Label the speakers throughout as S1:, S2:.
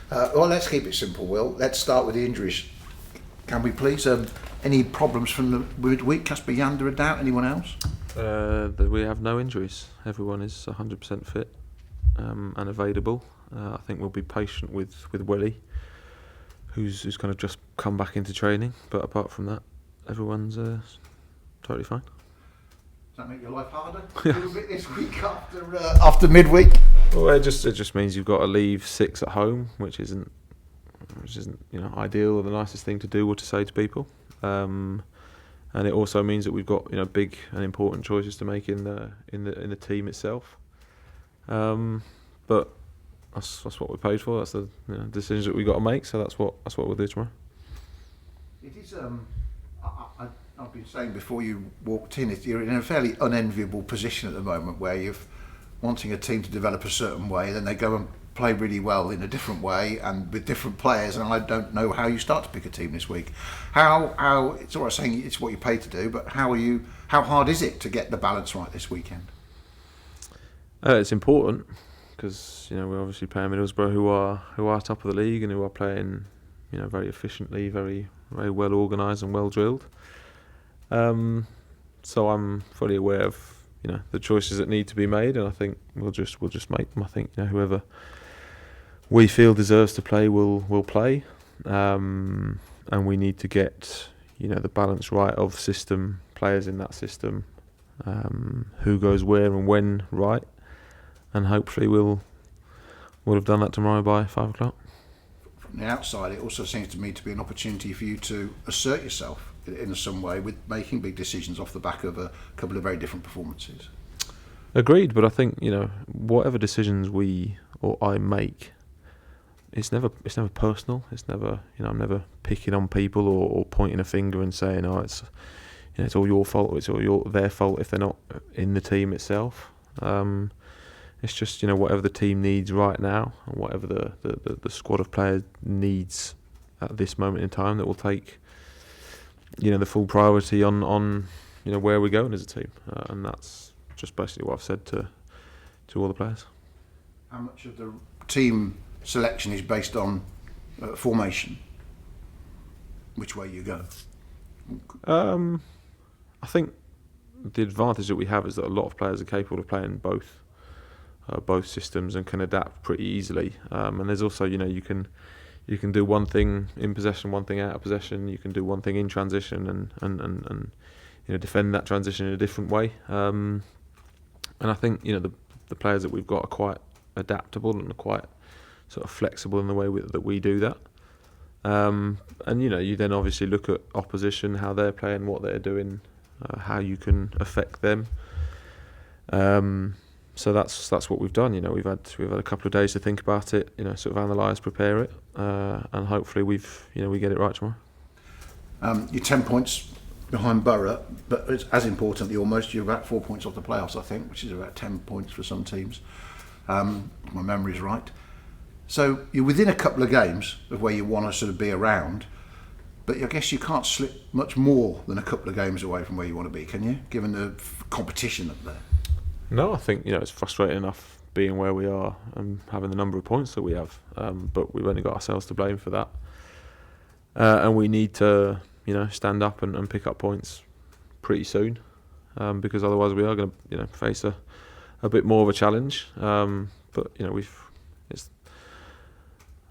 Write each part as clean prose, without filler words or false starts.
S1: Well, let's keep it simple, Will. Let's start with the injuries. Can we please? Any problems from the midweek? Casper Yander a doubt? Anyone else?
S2: We have no injuries. Everyone is 100% fit and available. I think we'll be patient with Willie, who's kind of just come back into training. But apart from that, everyone's totally fine.
S1: Does that make your life harder a little bit this week after midweek?
S2: Well, it just means you've got to leave 6 at home, which isn't ideal or the nicest thing to do or to say to people. And it also means that we've got big and important choices to make in the team itself. But that's what we're paid for. That's the decisions that we've got to make. So that's what we'll do tomorrow.
S1: It is. I've been saying before you walked in, you're in a fairly unenviable position at the moment, where you're wanting a team to develop a certain way, then they go and play really well in a different way and with different players, and I don't know how you start to pick a team this week. How it's all right saying it's what you're paid to do, but how hard is it to get the balance right this weekend?
S2: It's important because we're obviously playing Middlesbrough, who are top of the league and who are playing very efficiently, very very well organised and well drilled. So I'm fully aware of the choices that need to be made, and I think we'll just make them. I think whoever we feel deserves to play will play, and we need to get the balance right of system, players in that system, who goes where and when right, and hopefully we'll have done that tomorrow by 5 o'clock.
S1: From the outside, it also seems to me to be an opportunity for you to assert yourself in some way with making big decisions off the back of a couple of very different performances.
S2: Agreed, but I think whatever decisions we or I make, it's never personal. It's never I'm never picking on people or pointing a finger and saying it's it's all your fault or it's all their fault if they're not in the team itself. It's just whatever the team needs right now and whatever the squad of players needs at this moment in time, that will take the full priority on where we're going as a team, and that's just basically what I've said to all the players.
S1: How much of the team selection is based on formation? Which way you go?
S2: I think the advantage that we have is that a lot of players are capable of playing both systems and can adapt pretty easily. And there's also you can do one thing in possession, one thing out of possession. You can do one thing in transition and defend that transition in a different way. And I think the players that we've got are quite adaptable and are quite sort of flexible in the way that we do that. And you then obviously look at opposition, how they're playing, what they're doing, how you can affect them. So that's what we've done. We've had a couple of days to think about it. Sort of analyse, prepare it, and hopefully we get it right tomorrow.
S1: You're 10 points behind Borough, but it's as importantly, almost you're about 4 points off the playoffs, I think, which is about 10 points for some teams. If my memory's right. So you're within a couple of games of where you want to sort of be around, but I guess you can't slip much more than a couple of games away from where you want to be, can you? Given the competition up there.
S2: No, I think it's frustrating enough being where we are and having the number of points that we have, but we've only got ourselves to blame for that, and we need to stand up and pick up points pretty soon, because otherwise we are going to face a bit more of a challenge. But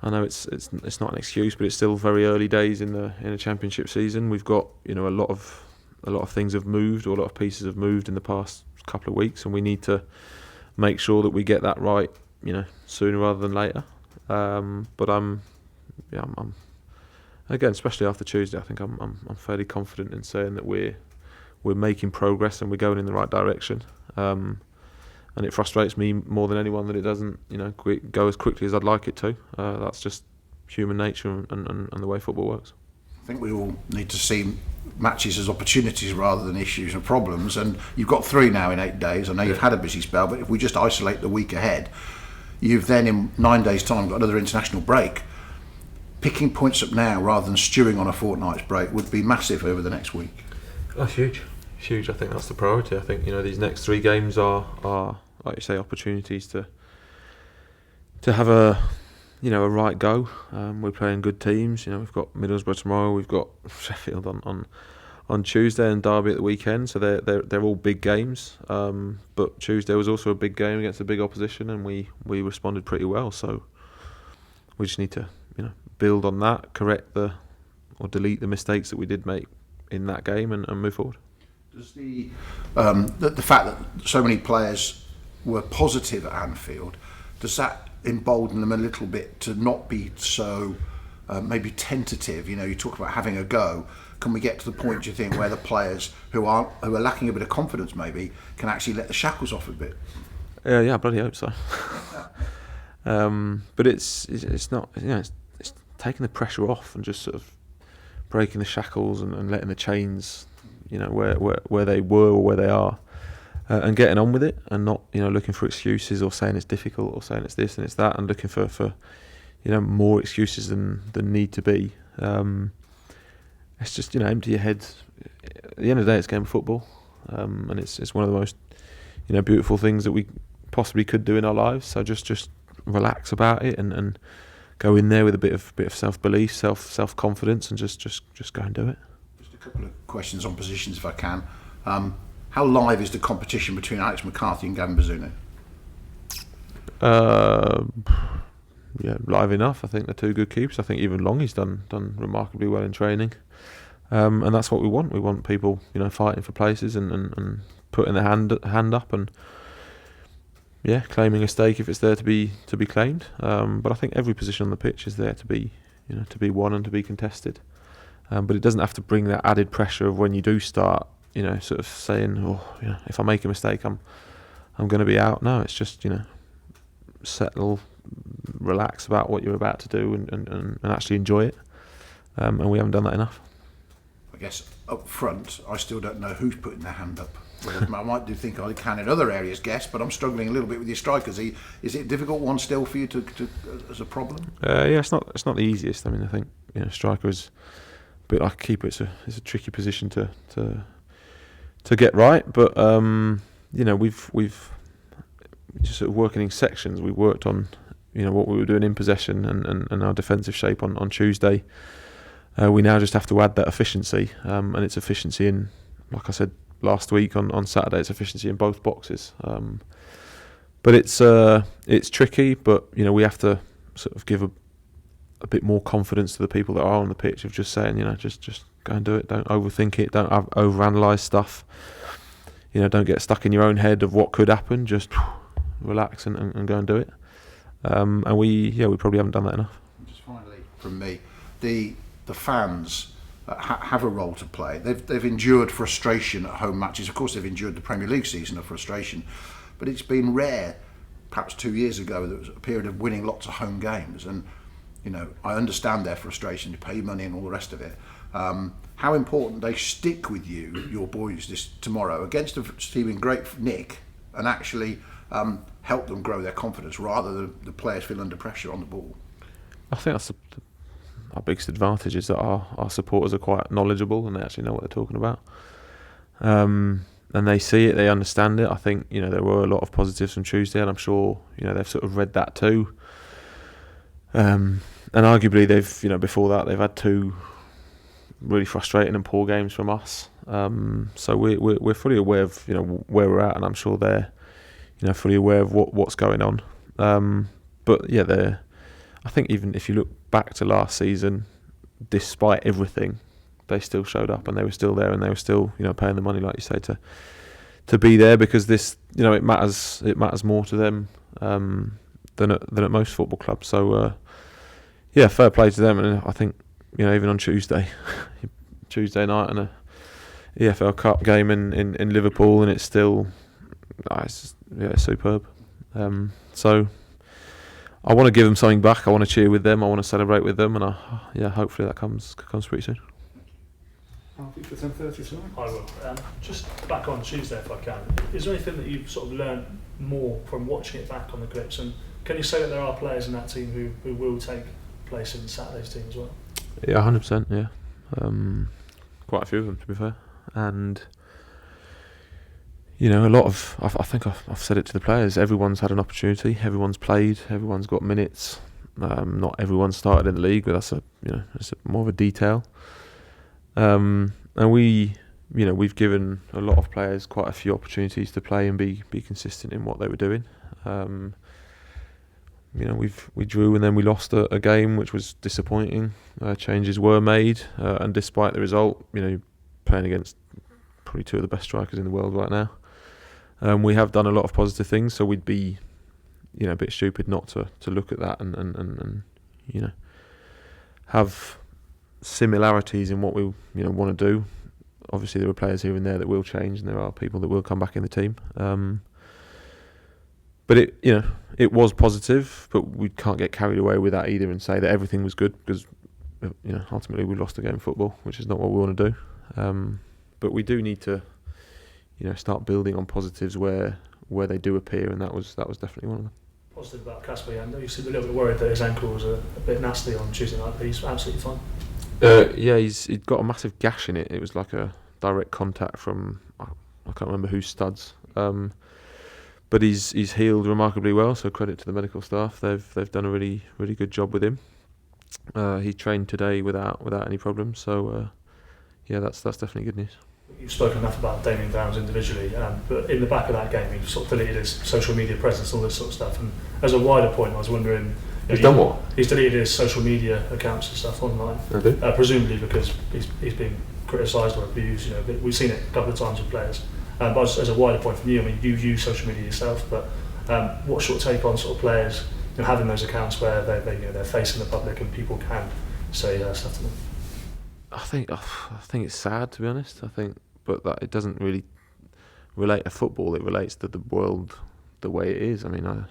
S2: I know it's not an excuse, but it's still very early days in a championship season. We've got a lot of things have moved, or a lot of pieces have moved in the past couple of weeks, and we need to make sure that we get that right sooner rather than later. But I'm again, especially after Tuesday, I think I'm fairly confident in saying that we're making progress and we're going in the right direction. And it frustrates me more than anyone that it doesn't go as quickly as I'd like it to. That's just human nature and the way football works.
S1: I think we all need to see matches as opportunities rather than issues and problems, and you've got 3 now in 8 days. I know you've had a busy spell, but if we just isolate the week ahead, you've then in 9 days' time got another international break. Picking points up now rather than stewing on a fortnight's break would be massive over the next week.
S2: That's huge. I think that's the priority. I think these next 3 games are like you say, opportunities to have a a right go. We're playing good teams. We've got Middlesbrough tomorrow. We've got Sheffield on Tuesday and Derby at the weekend. So they're all big games. But Tuesday was also a big game against a big opposition, and we responded pretty well. So we just need to build on that, correct or delete the mistakes that we did make in that game, and move forward.
S1: Does the fact that so many players were positive at Anfield, does that embolden them a little bit to not be so maybe tentative? You talk about having a go. Can we get to the point, do you think, where the players who are lacking a bit of confidence maybe can actually let the shackles off a bit?
S2: Yeah, I bloody hope so. But it's not, it's taking the pressure off and just sort of breaking the shackles and letting the chains, where they were or where they are, and getting on with it, and not looking for excuses or saying it's difficult or saying it's this and it's that, and looking for more excuses than need to be. It's just empty your head. At the end of the day, it's a game of football, and it's one of the most beautiful things that we possibly could do in our lives. So just relax about it and go in there with a bit of self-belief, self-confidence, and just go and do it.
S1: Just a couple of questions on positions, if I can. How live is the competition between Alex McCarthy and Gavin Bazunu?
S2: Yeah, live enough. I think they're two good keepers. I think even Longy's done remarkably well in training, and that's what we want. We want people fighting for places and putting their hand up and claiming a stake if it's there to be claimed. But I think every position on the pitch is there to be won and to be contested. But it doesn't have to bring that added pressure of when you do start, sort of saying, if I make a mistake, I'm going to be out. No, it's just settle, relax about what you're about to do, and actually enjoy it. And we haven't done that enough.
S1: I guess up front, I still don't know who's putting their hand up. I might do think I can in other areas, guess, but I'm struggling a little bit with your strikers. Is it a difficult one still for you to as a problem?
S2: It's not the easiest. I mean, I think striker is a bit like a keeper. It's a tricky position to get right, but we've just sort of working in sections. We worked on what we were doing in possession and our defensive shape on Tuesday. We now just have to add that efficiency, and it's efficiency in, like I said last week on Saturday, it's efficiency in both boxes. But it's tricky, but we have to sort of give a bit more confidence to the people that are on the pitch of just saying, just go and do it. Don't overthink it. Don't overanalyze stuff. Don't get stuck in your own head of what could happen. Just relax and go and do it. And we probably haven't done that enough.
S1: Just finally, from me, the fans have a role to play. They've endured frustration at home matches. Of course, they've endured the Premier League season of frustration, but it's been rare. Perhaps 2 years ago, there was a period of winning lots of home games, and I understand their frustration. You pay money and all the rest of it. How important they stick with you, your boys, this tomorrow against a team in great nick, and actually help them grow their confidence rather than the players feel under pressure on the ball.
S2: I think that's our biggest advantage is that our supporters are quite knowledgeable and they actually know what they're talking about. And they see it, they understand it. I think there were a lot of positives from Tuesday, and I'm sure they've sort of read that too. And arguably they've before that they've had two really frustrating and poor games from us. So we're fully aware of where we're at, and I'm sure they're fully aware of what's going on. But yeah, I think even if you look back to last season, despite everything, they still showed up and they were still there, and they were still paying the money, like you say, to be there, because this it matters more to them than at most football clubs. So fair play to them. And I think even on Tuesday night and a EFL Cup game in Liverpool, and it's still it's superb. So I want to give them something back. I want to cheer with them. I want to celebrate with them, and hopefully that comes pretty soon.
S3: I'll be for 10:30 tonight.
S4: I will. Just back on Tuesday, if I can. Is there anything that you've sort of learned more from watching it back on the clips? And can you say that there are players in that team who will take place in Saturday's team as well?
S2: Yeah, 100%. Yeah, quite a few of them, to be fair, and a lot of. I think I've said it to the players. Everyone's had an opportunity. Everyone's played. Everyone's got minutes. Not everyone started in the league, but that's more of a detail. And we've given a lot of players quite a few opportunities to play and be consistent in what they were doing. We drew and then we lost a game, which was disappointing. Changes were made, and despite the result, playing against probably two of the best strikers in the world right now, we have done a lot of positive things. So we'd be, a bit stupid not to look at that and have similarities in what we want to do. Obviously, there are players here and there that will change, and there are people that will come back in the team. But it was positive, but we can't get carried away with that either and say that everything was good, because ultimately we lost a game of football, which is not what we want to do. But we do need to start building on positives where they do appear, and that was definitely one of them.
S4: Positive about Casper Yando. You seem a little bit worried that his ankle was a bit nasty on Tuesday night, but he's absolutely fine.
S2: He'd got a massive gash in it. It was like a direct contact from, I can't remember whose studs. But he's healed remarkably well, so credit to the medical staff. They've done a really, really good job with him. He trained today without any problems, so that's definitely good news.
S4: You've spoken enough about Damien Downs individually, but in the back of that game, he sort of deleted his social media presence, all this sort of stuff. And as a wider point, I was wondering,
S2: he's done what?
S4: He's deleted his social media accounts and stuff online, presumably because he's been criticised or abused. We've seen it a couple of times with players. But as a wider point from you, you use social media yourself, but what's your take on sort of players having those accounts where they're facing the public and people can say stuff to them?
S2: I think it's sad, to be honest. But that it doesn't really relate to football. It relates to the world the way it is. I'm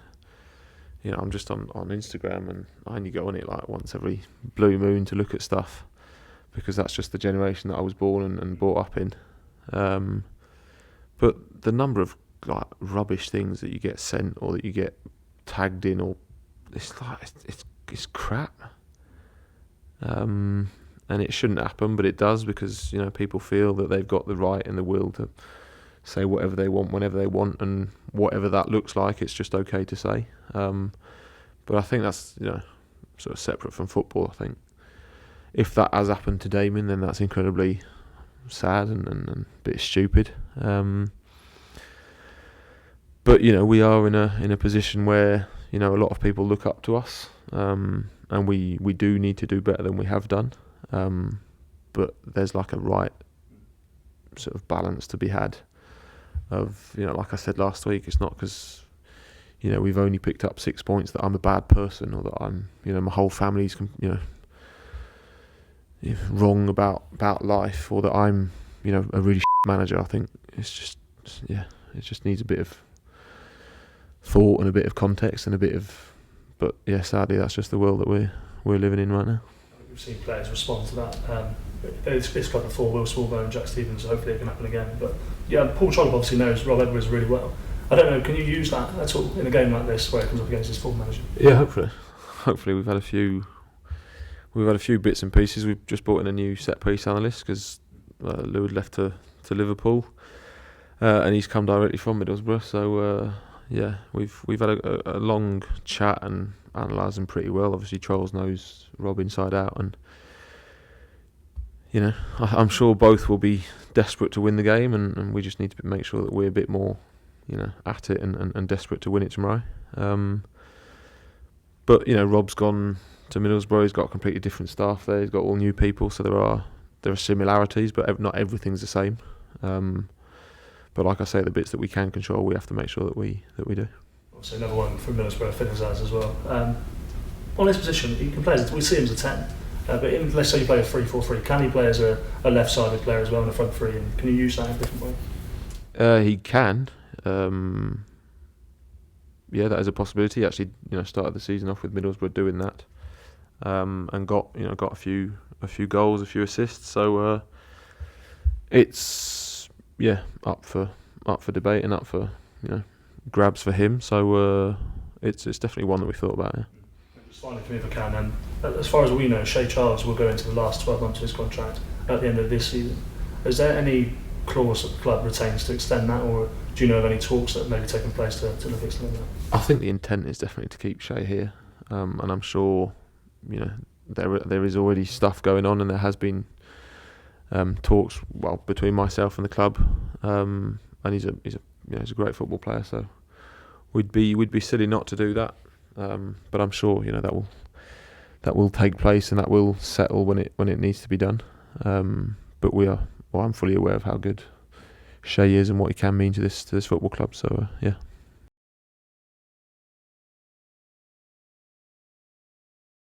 S2: just on Instagram, and I only go on it like once every blue moon to look at stuff, because that's just the generation that I was born and brought up in. But the number of like rubbish things that you get sent or that you get tagged in, or it's crap. And it shouldn't happen, but it does, because people feel that they've got the right and the will to say whatever they want whenever they want, and whatever that looks like, it's just okay to say. But I think that's sort of separate from football. I think if that has happened to Damien, then that's incredibly sad and a bit stupid. But we are in a position where a lot of people look up to us, and we do need to do better than we have done. But there's like a right sort of balance to be had of, like I said last week, it's not because we've only picked up 6 points that I'm a bad person, or that I'm my whole family's wrong about life, or that I'm a really manager. I think it's just it just needs a bit of thought and a bit of context and a bit of, but sadly that's just the world that we're living in right now.
S4: We've seen players respond to that. It's club before, Will Smallbone and Jack Stevens, so hopefully it can happen again. But Paul Trollope obviously knows Rob Edwards really well. I don't know, can you use that at all in a game like this where it comes up against his full manager?
S2: Yeah, hopefully we've had a few bits and pieces. We've just brought in a new set piece analyst, because Lou had left to Liverpool, and he's come directly from Middlesbrough. So we've had a long chat and analysed him pretty well. Obviously Trolls knows Rob inside out, and I'm sure both will be desperate to win the game, and we just need to make sure that we're a bit more at it and desperate to win it tomorrow. But Rob's gone to Middlesbrough. He's got a completely different staff there. He's got all new people, so there are similarities, but not everything's the same. But like I say, the bits that we can control, we have to make sure that we do.
S4: Also, another one from Middlesbrough, Finnazaz as well. On his position, he can play. We see him as a 10, but let's say you play a 3-4-3. Can he play as a left-sided player as well in the front three? And can you use that in a different way?
S2: He can. That is a possibility. He actually, started the season off with Middlesbrough doing that, and got a few goals, a few assists. So it's up for debate and up for grabs for him. So it's definitely one that we thought about. Yeah.
S4: Just finally, for me, if I can, and as far as we know, Shea Charles will go into the last 12 months of his contract at the end of this season. Is there any clause that the club retains to extend that, or do you know of any talks that may be taking place to look at extending that?
S2: I think the intent is definitely to keep Shea here. and I'm sure, you know, there is already stuff going on, and there has been talks between myself and the club, and he's a great football player, so we'd be silly not to do that, but I'm sure, you know, that will take place and that will settle when it needs to be done, but I'm fully aware of how good Shay is and what he can mean to this football club, so yeah.